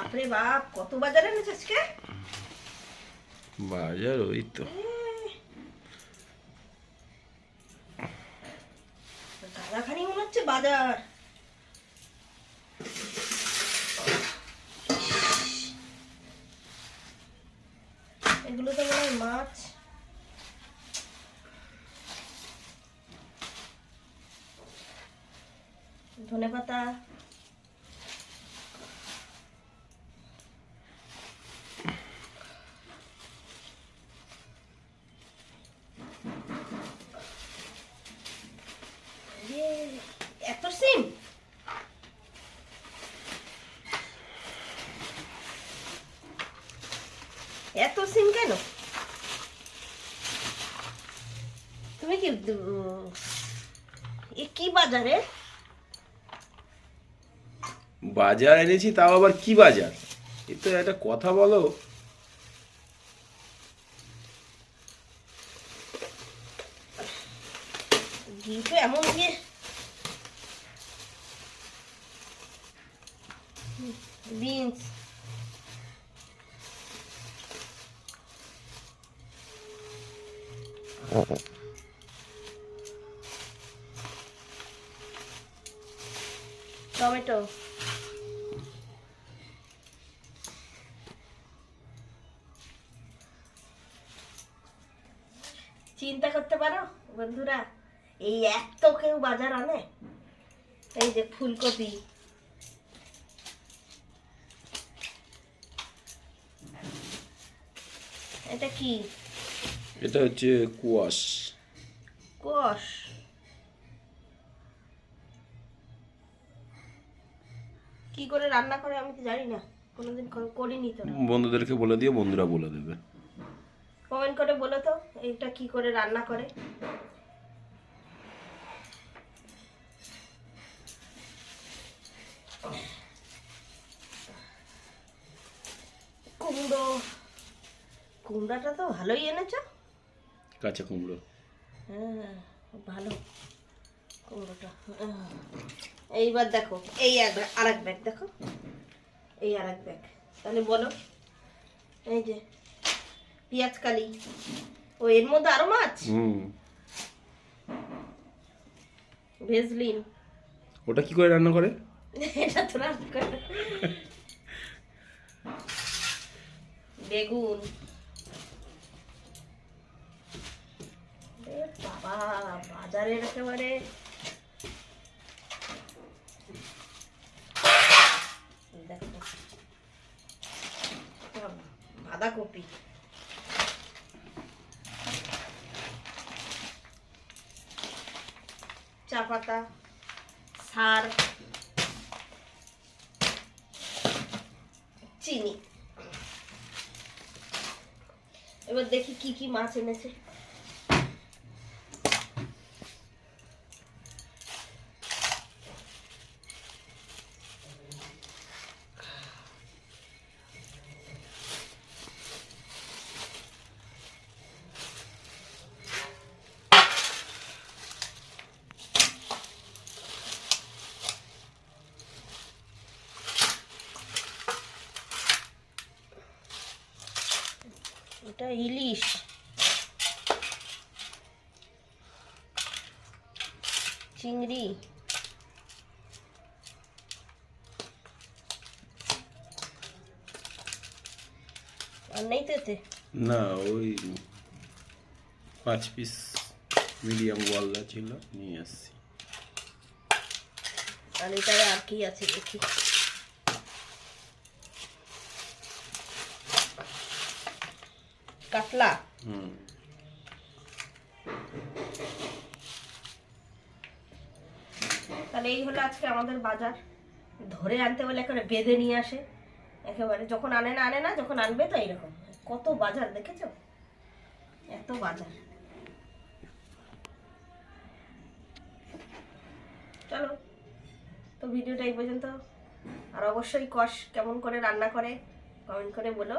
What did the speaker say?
বাপরে বাপ, কত বাজার এনেছে আজকে? বাজার ওই তো দাদাখানি মনে হচ্ছে বাজার। এগুলো তো মনে হয় মাছ। ধনেপাতা, এত সিম, এত সিম কেন? তুমি কি এ কি বাজারে? বাজার এনেছি, তাও আবার কি বাজার? এ তো একটা কথা বলো। ঘি তো এমন দিয়ে বিনস, টমেটো, চিন্তা করতে পারো বন্ধুরা, এই এত কেউ বাজার আনে? এই যে ফুলকপি, এটা কি? এটা হচ্ছে কুয়াশ। কোষ। কি করে রান্না করে আমি তো জানি না, কোনোদিন করিনি তো। বন্ধুদেরকে বলে দিও, বন্ধুরা বলে দেবে। কমেন্ট করে বলো তো এইটা কি করে রান্না করে। কুমড়ো, কুমড়াটা তো ভালোই এনেছো। কাঁচা কুমড়ো। হ্যাঁ, ভালো কুমড়োটা। এইবার দেখো, এই আরেক ব্যাগ দেখো, এই আরেক ব্যাগ। তাহলে বলো, এই যে পেঁয়াজ কালি, ও এর মধ্যে আরো মাছ। ভেজলিন। ওটা কি করে রান্না করে? এটা তো রান্না করে। বেগুন, বাবা বাজারের একেবারে দেখো, বাঁধাকপি, চা পাতা, সার, চিনি। এবার দেখি কি কি মাছ এনেছে। এটা ইলিশ, চিংড়ি, আর নেই তো এতে? না, ওই 5 পিস মিডিয়াম গোয়ালদা ছিল, নিয়ে আসছি। আর এটারে আর কি আছে দেখি। কাতলা। তাহলে এই হলো আজকে আমাদের বাজার। ধরে আনতে বলে একেবারে বেঁধে নিয়ে আসে, একেবারে যখন আনে না, যখন আনবে তো এইরকম। কত বাজার দেখেছো, এত বাজার। চলো তো ভিডিওটা এই পর্যন্ত। আর অবশ্যই কষ কেমন করে রান্না করে কমেন্ট করে বলো।